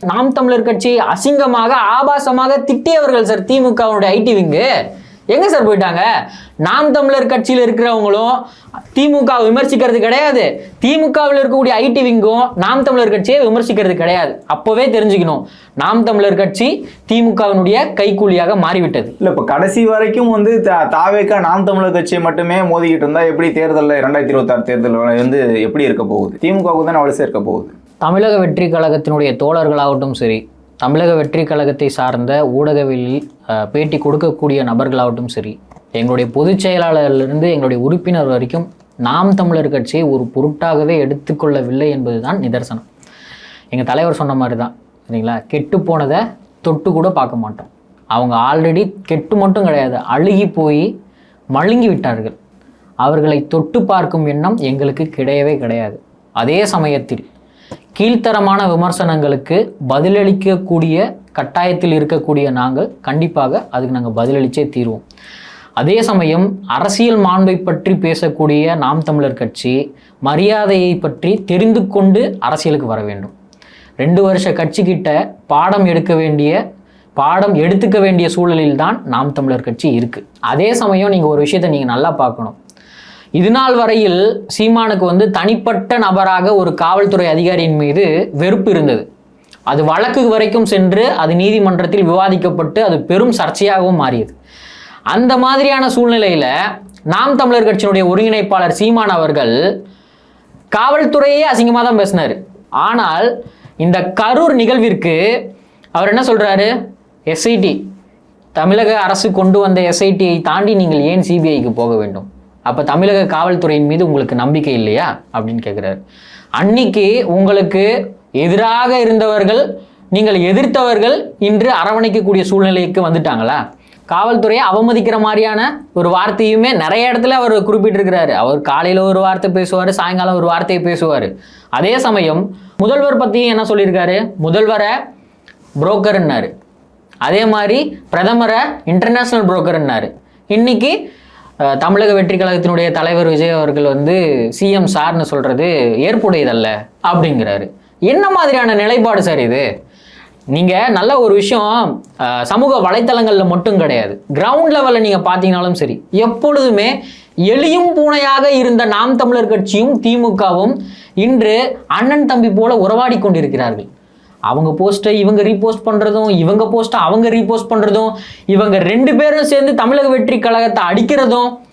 நாம் தமிழர் கட்சி அசிங்கமாக ஆபாசமாக திட்டியவர்கள் சார் திமுகவுடைய ஐடி விங்கு. எங்க சார் போயிட்டாங்க? நாம் தமிழர் கட்சியில் இருக்கிறவங்களும் திமுக விமர்சிக்கிறது கிடையாது, திமுகவில் இருக்கக்கூடிய ஐடி விங்கும் நாம் தமிழர் கட்சியை விமர்சிக்கிறது கிடையாது. அப்போவே தெரிஞ்சுக்கணும், நாம் தமிழர் கட்சி திமுகவினுடைய கைக்கூலியாக மாறிவிட்டது. இல்லை, இப்போ கடைசி வரைக்கும் வந்து தாவேக்கா நாம் தமிழர் கட்சியை மட்டுமே மோதிக்கிட்டு இருந்தா எப்படி தேர்தலில் 2026 தேர்தல் வந்து எப்படி இருக்க போகுது? திமுகவுக்கு தான் அவ்வளோ சேர்க்க போகுது. தமிழக வெற்றி கழகத்தினுடைய தோழர்களாகட்டும் சரி, தமிழக வெற்றி கழகத்தை சார்ந்த ஊடகவியலில் பேட்டி கொடுக்கக்கூடிய நபர்களாகட்டும் சரி, எங்களுடைய பொதுச் செயலாளரிலிருந்து எங்களுடைய உறுப்பினர் வரைக்கும் நாம் தமிழர் கட்சியை ஒரு பொருட்டாகவே எடுத்துக்கொள்ளவில்லை என்பதுதான் நிதர்சனம். எங்கள் தலைவர் சொன்ன மாதிரி தான், சரிங்களா? கெட்டு போனதை தொட்டு கூட பார்க்க மாட்டோம். அவங்க ஆல்ரெடி கெட்டு மட்டும் கிடையாது, அழுகி போய் மழுங்கி விட்டார்கள். அவர்களை தொட்டு பார்க்கும் எண்ணம் எங்களுக்கு கிடையவே கிடையாது. அதே சமயத்தில் கீழ்த்தரமான விமர்சனங்களுக்கு பதிலளிக்கக்கூடிய கட்டாயத்தில் இருக்கக்கூடிய நாங்கள் கண்டிப்பாக அதுக்கு நாங்கள் பதிலளிச்சே தீர்வோம். அதே சமயம் அரசியல் மாண்பை பற்றி பேசக்கூடிய நாம் தமிழர் கட்சி மரியாதையை பற்றி தெரிந்து கொண்டு அரசியலுக்கு வர வேண்டும். 2 வருஷ கட்சிக்கிட்ட பாடம் எடுத்துக்க வேண்டிய சூழலில் தான் நாம் தமிழர் கட்சி இருக்குது. அதே சமயம் நீங்கள் ஒரு விஷயத்தை நீங்கள் நல்லா பார்க்கணும். இதுநாள் வரையில் சீமானுக்கு வந்து தனிப்பட்ட நபராக ஒரு காவல்துறை அதிகாரியின் மீது வெறுப்பு இருந்தது. அது வழக்கு வரைக்கும் சென்று அது நீதிமன்றத்தில் விவாதிக்கப்பட்டு அது பெரும் சர்ச்சையாகவும் மாறியது. அந்த மாதிரியான சூழ்நிலையில் நாம் தமிழர் கட்சியினுடைய ஒருங்கிணைப்பாளர் சீமான் அவர்கள் காவல்துறையே அசிங்கமாக தான் பேசினார். ஆனால் இந்த கரூர் நிகழ்விற்கு அவர் என்ன சொல்கிறாரு? எஸ்ஐடி, தமிழக அரசு கொண்டு வந்த எஸ்ஐடியை தாண்டி நீங்கள் ஏன் சிபிஐக்கு போக வேண்டும்? அப்போ தமிழக காவல்துறையின் மீது உங்களுக்கு நம்பிக்கை இல்லையா அப்படின்னு கேட்குறாரு. அன்னைக்கு உங்களுக்கு எதிராக இருந்தவர்கள், நீங்கள் எதிர்த்தவர்கள் இன்று அரவணைக்கக்கூடிய சூழ்நிலைக்கு வந்துட்டாங்களா? காவல்துறையை அவமதிக்கிற மாதிரியான ஒரு வார்த்தையுமே நிறைய இடத்துல அவர் குறிப்பிட்டிருக்கிறாரு. அவர் காலையில் ஒரு வார்த்தை பேசுவார், சாயங்காலம் ஒரு வார்த்தையை பேசுவார். அதே சமயம் முதல்வர் பற்றியும் என்ன சொல்லியிருக்காரு? முதல்வரை புரோக்கர்ன்னாரு, அதே மாதிரி பிரதமரை இன்டர்நேஷ்னல் புரோக்கர்ன்னாரு. இன்னைக்கு தமிழக வெற்றி கழகத்தினுடைய தலைவர் விஜய் அவர்கள் வந்து சிஎம் சார்னு சொல்கிறது ஏற்புடையதல்ல அப்படிங்கிறாரு. என்ன மாதிரியான நிலைப்பாடு சார் இது? நீங்கள் நல்ல ஒரு விஷயம், சமூக வலைத்தளங்களில் மட்டும் கிடையாது, கிரவுண்ட் லெவலில் நீங்கள் பார்த்தீங்கன்னாலும் சரி, எப்பொழுதுமே எளியும் பூனையாக இருந்த நாம் தமிழர் கட்சியும் திமுகவும் இன்று அண்ணன் தம்பி போல உறவாடி கொண்டிருக்கிறார்கள். அவங்க போஸ்ட்டை இவங்க ரீபோஸ்ட் பண்ணுறதும், இவங்க போஸ்ட்டை அவங்க ரீபோஸ்ட் பண்ணுறதும், இவங்க 2 பேரும் சேர்ந்து தமிழக வெற்றி கழகத்தை அடிக்கிறதும்,